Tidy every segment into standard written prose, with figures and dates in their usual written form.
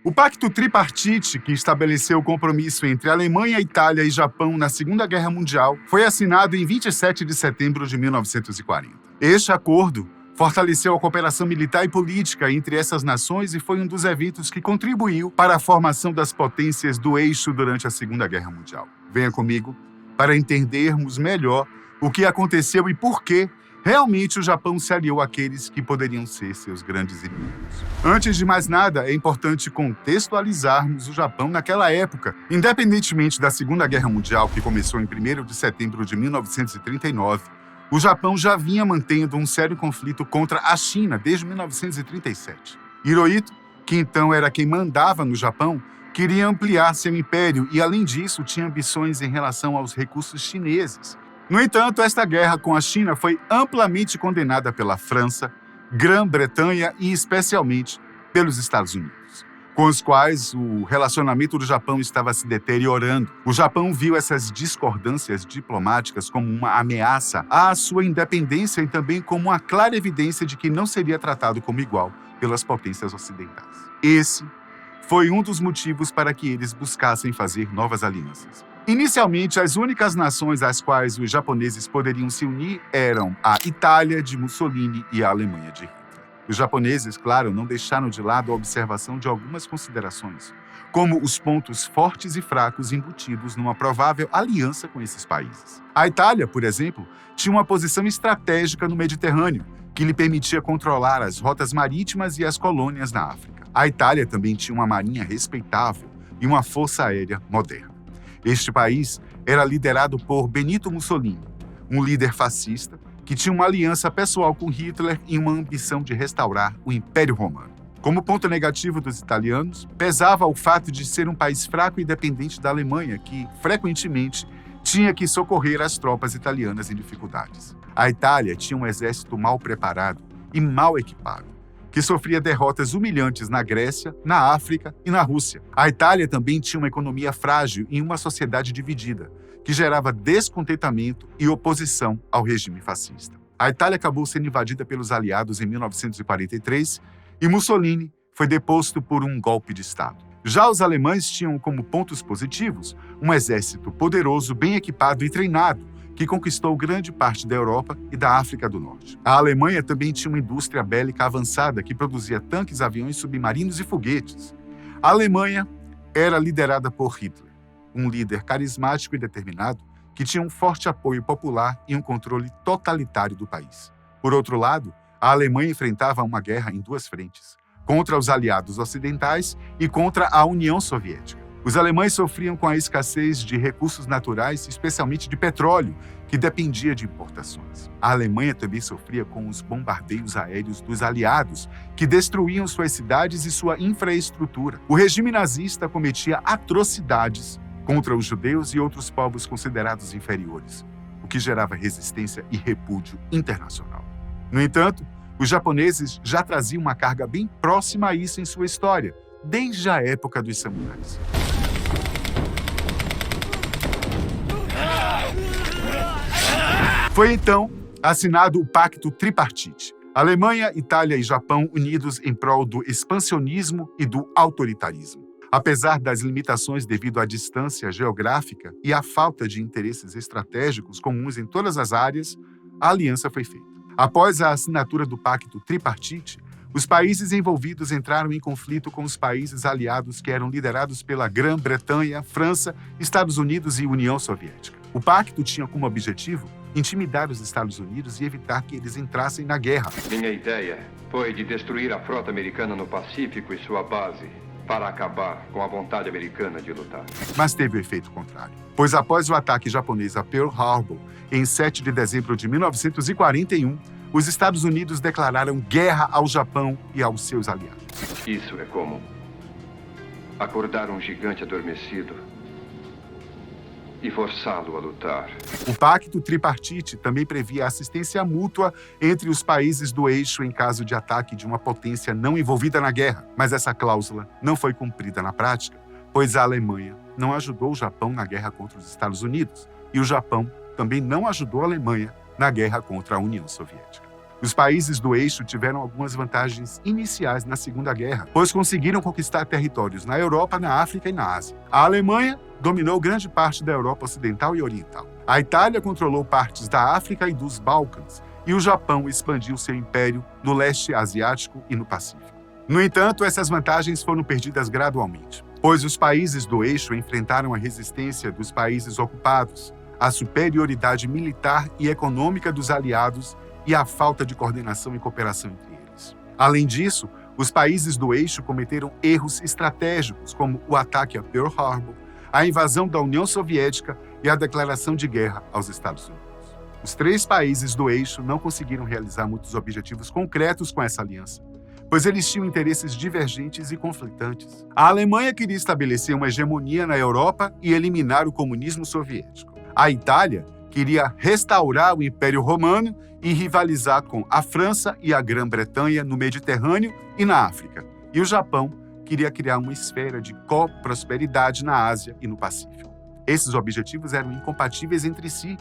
O Pacto Tripartite, que estabeleceu o compromisso entre Alemanha, Itália e Japão na Segunda Guerra Mundial, foi assinado em 27 de setembro de 1940. Este acordo fortaleceu a cooperação militar e política entre essas nações e foi um dos eventos que contribuiu para a formação das potências do eixo durante a Segunda Guerra Mundial. Venha comigo para entendermos melhor o que aconteceu e por que realmente o Japão se aliou àqueles que poderiam ser seus grandes inimigos. Antes de mais nada, é importante contextualizarmos o Japão naquela época. Independentemente da Segunda Guerra Mundial, que começou em 1º de setembro de 1939, o Japão já vinha mantendo um sério conflito contra a China desde 1937. Hirohito, que então era quem mandava no Japão, queria ampliar seu império e, além disso, tinha ambições em relação aos recursos chineses. No entanto, esta guerra com a China foi amplamente condenada pela França, Grã-Bretanha e, especialmente, pelos Estados Unidos, com os quais o relacionamento do Japão estava se deteriorando. O Japão viu essas discordâncias diplomáticas como uma ameaça à sua independência e também como uma clara evidência de que não seria tratado como igual pelas potências ocidentais. Esse foi um dos motivos para que eles buscassem fazer novas alianças. Inicialmente, as únicas nações às quais os japoneses poderiam se unir eram a Itália de Mussolini e a Alemanha de Hitler. Os japoneses, claro, não deixaram de lado a observação de algumas considerações, como os pontos fortes e fracos embutidos numa provável aliança com esses países. A Itália, por exemplo, tinha uma posição estratégica no Mediterrâneo, que lhe permitia controlar as rotas marítimas e as colônias na África. A Itália também tinha uma marinha respeitável e uma força aérea moderna. Este país era liderado por Benito Mussolini, um líder fascista que tinha uma aliança pessoal com Hitler e uma ambição de restaurar o Império Romano. Como ponto negativo dos italianos, pesava o fato de ser um país fraco e dependente da Alemanha, que, frequentemente, tinha que socorrer as tropas italianas em dificuldades. A Itália tinha um exército mal preparado e mal equipado, que sofria derrotas humilhantes na Grécia, na África e na Rússia. A Itália também tinha uma economia frágil e uma sociedade dividida, que gerava descontentamento e oposição ao regime fascista. A Itália acabou sendo invadida pelos aliados em 1943 e Mussolini foi deposto por um golpe de Estado. Já os alemães tinham como pontos positivos um exército poderoso, bem equipado e treinado, que conquistou grande parte da Europa e da África do Norte. A Alemanha também tinha uma indústria bélica avançada que produzia tanques, aviões, submarinos e foguetes. A Alemanha era liderada por Hitler, um líder carismático e determinado que tinha um forte apoio popular e um controle totalitário do país. Por outro lado, a Alemanha enfrentava uma guerra em duas frentes, contra os aliados ocidentais e contra a União Soviética. Os alemães sofriam com a escassez de recursos naturais, especialmente de petróleo, que dependia de importações. A Alemanha também sofria com os bombardeios aéreos dos aliados, que destruíam suas cidades e sua infraestrutura. O regime nazista cometia atrocidades contra os judeus e outros povos considerados inferiores, o que gerava resistência e repúdio internacional. No entanto, os japoneses já traziam uma carga bem próxima a isso em sua história, desde a época dos samurais. Foi então assinado o Pacto Tripartite. Alemanha, Itália e Japão unidos em prol do expansionismo e do autoritarismo. Apesar das limitações devido à distância geográfica e à falta de interesses estratégicos comuns em todas as áreas, a aliança foi feita. Após a assinatura do Pacto Tripartite, os países envolvidos entraram em conflito com os países aliados que eram liderados pela Grã-Bretanha, França, Estados Unidos e União Soviética. O pacto tinha como objetivo intimidar os Estados Unidos e evitar que eles entrassem na guerra. Minha ideia foi de destruir a frota americana no Pacífico e sua base, para acabar com a vontade americana de lutar. Mas teve o efeito contrário, pois após o ataque japonês a Pearl Harbor, em 7 de dezembro de 1941, os Estados Unidos declararam guerra ao Japão e aos seus aliados. Isso é como acordar um gigante adormecido e forçá-lo a lutar. O Pacto Tripartite também previa assistência mútua entre os países do eixo em caso de ataque de uma potência não envolvida na guerra. Mas essa cláusula não foi cumprida na prática, pois a Alemanha não ajudou o Japão na guerra contra os Estados Unidos e o Japão também não ajudou a Alemanha na guerra contra a União Soviética. Os países do eixo tiveram algumas vantagens iniciais na Segunda Guerra, pois conseguiram conquistar territórios na Europa, na África e na Ásia. A Alemanha dominou grande parte da Europa Ocidental e Oriental. A Itália controlou partes da África e dos Balcãs, e o Japão expandiu seu império no leste asiático e no Pacífico. No entanto, essas vantagens foram perdidas gradualmente, pois os países do eixo enfrentaram a resistência dos países ocupados, a superioridade militar e econômica dos aliados e a falta de coordenação e cooperação entre eles. Além disso, os países do eixo cometeram erros estratégicos, como o ataque a Pearl Harbor, a invasão da União Soviética e a declaração de guerra aos Estados Unidos. Os 3 países do eixo não conseguiram realizar muitos objetivos concretos com essa aliança, pois eles tinham interesses divergentes e conflitantes. A Alemanha queria estabelecer uma hegemonia na Europa e eliminar o comunismo soviético. A Itália queria restaurar o Império Romano e rivalizar com a França e a Grã-Bretanha no Mediterrâneo e na África. E o Japão queria criar uma esfera de co-prosperidade na Ásia e no Pacífico. Esses objetivos eram incompatíveis entre si,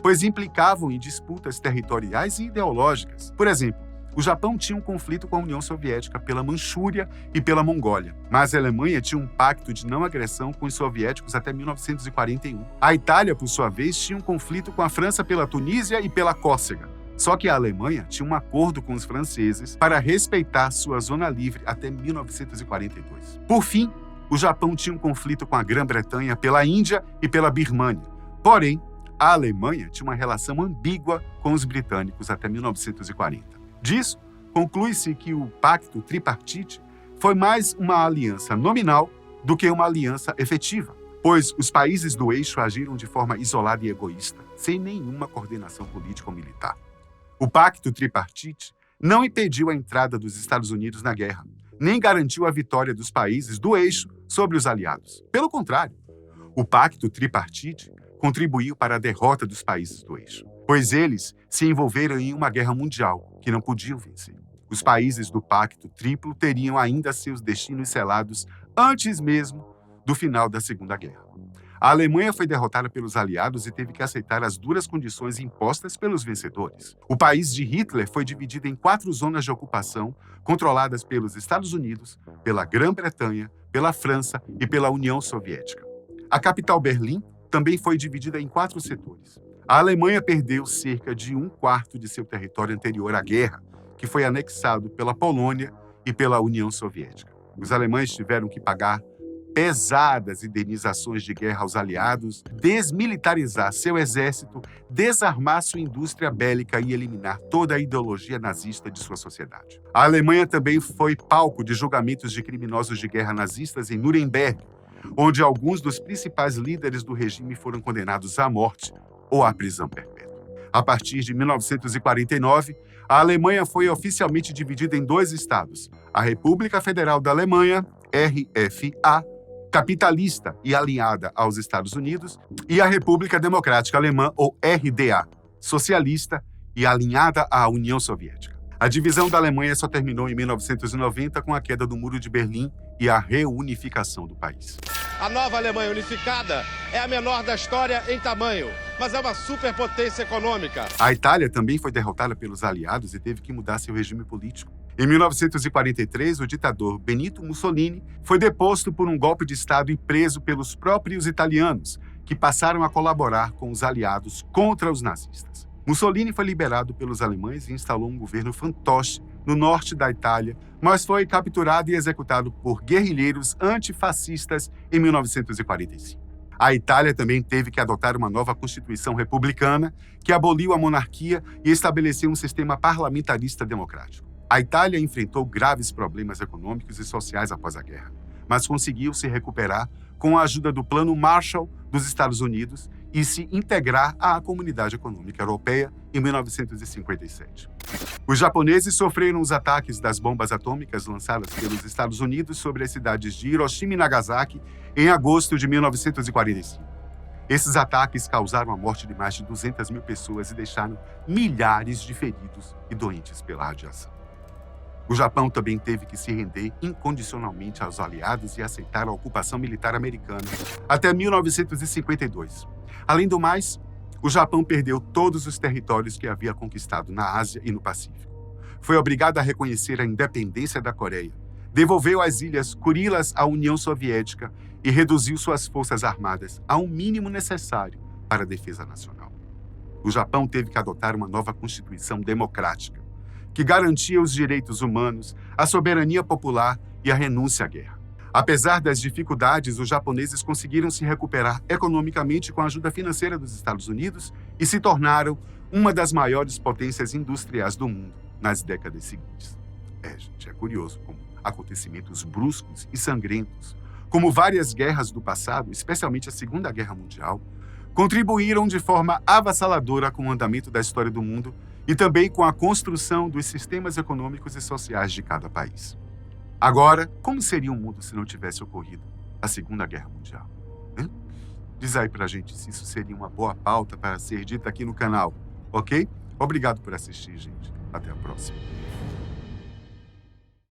pois implicavam em disputas territoriais e ideológicas. Por exemplo, o Japão tinha um conflito com a União Soviética pela Manchúria e pela Mongólia, mas a Alemanha tinha um pacto de não agressão com os soviéticos até 1941. A Itália, por sua vez, tinha um conflito com a França pela Tunísia e pela Córsega. Só que a Alemanha tinha um acordo com os franceses para respeitar sua zona livre até 1942. Por fim, o Japão tinha um conflito com a Grã-Bretanha pela Índia e pela Birmânia. Porém, a Alemanha tinha uma relação ambígua com os britânicos até 1940. Disso, conclui-se que o Pacto Tripartite foi mais uma aliança nominal do que uma aliança efetiva, pois os países do eixo agiram de forma isolada e egoísta, sem nenhuma coordenação política ou militar. O Pacto Tripartite não impediu a entrada dos Estados Unidos na guerra, nem garantiu a vitória dos países do eixo sobre os aliados. Pelo contrário, o Pacto Tripartite contribuiu para a derrota dos países do eixo, pois eles se envolveram em uma guerra mundial que não podiam vencer. Os países do Pacto Triplo teriam ainda seus destinos selados antes mesmo do final da Segunda Guerra. A Alemanha foi derrotada pelos aliados e teve que aceitar as duras condições impostas pelos vencedores. O país de Hitler foi dividido em 4 zonas de ocupação controladas pelos Estados Unidos, pela Grã-Bretanha, pela França e pela União Soviética. A capital Berlim também foi dividida em 4 setores. A Alemanha perdeu cerca de 1/4 de seu território anterior à guerra, que foi anexado pela Polônia e pela União Soviética. Os alemães tiveram que pagar pesadas indenizações de guerra aos aliados, desmilitarizar seu exército, desarmar sua indústria bélica e eliminar toda a ideologia nazista de sua sociedade. A Alemanha também foi palco de julgamentos de criminosos de guerra nazistas em Nuremberg, onde alguns dos principais líderes do regime foram condenados à morte ou à prisão perpétua. A partir de 1949, a Alemanha foi oficialmente dividida em 2 estados: a República Federal da Alemanha, RFA, capitalista e alinhada aos Estados Unidos, e a República Democrática Alemã, ou RDA, socialista e alinhada à União Soviética. A divisão da Alemanha só terminou em 1990 com a queda do Muro de Berlim e a reunificação do país. A nova Alemanha unificada é a menor da história em tamanho, mas é uma superpotência econômica. A Itália também foi derrotada pelos aliados e teve que mudar seu regime político. Em 1943, o ditador Benito Mussolini foi deposto por um golpe de Estado e preso pelos próprios italianos, que passaram a colaborar com os aliados contra os nazistas. Mussolini foi liberado pelos alemães e instalou um governo fantoche no norte da Itália, mas foi capturado e executado por guerrilheiros antifascistas em 1945. A Itália também teve que adotar uma nova constituição republicana que aboliu a monarquia e estabeleceu um sistema parlamentarista democrático. A Itália enfrentou graves problemas econômicos e sociais após a guerra, mas conseguiu se recuperar com a ajuda do Plano Marshall dos Estados Unidos e se integrar à Comunidade Econômica Europeia em 1957. Os japoneses sofreram os ataques das bombas atômicas lançadas pelos Estados Unidos sobre as cidades de Hiroshima e Nagasaki em agosto de 1945. Esses ataques causaram a morte de mais de 200 mil pessoas e deixaram milhares de feridos e doentes pela radiação. O Japão também teve que se render incondicionalmente aos aliados e aceitar a ocupação militar americana até 1952. Além do mais, o Japão perdeu todos os territórios que havia conquistado na Ásia e no Pacífico. Foi obrigado a reconhecer a independência da Coreia, devolveu as ilhas Kurilas à União Soviética e reduziu suas forças armadas ao mínimo necessário para a defesa nacional. O Japão teve que adotar uma nova constituição democrática, que garantia os direitos humanos, a soberania popular e a renúncia à guerra. Apesar das dificuldades, os japoneses conseguiram se recuperar economicamente com a ajuda financeira dos Estados Unidos e se tornaram uma das maiores potências industriais do mundo nas décadas seguintes. Gente, é curioso como acontecimentos bruscos e sangrentos, como várias guerras do passado, especialmente a Segunda Guerra Mundial, contribuíram de forma avassaladora com o andamento da história do mundo e também com a construção dos sistemas econômicos e sociais de cada país. Agora, como seria o mundo se não tivesse ocorrido a Segunda Guerra Mundial? Diz aí pra gente se isso seria uma boa pauta para ser dita aqui no canal, ok? Obrigado por assistir, gente. Até a próxima.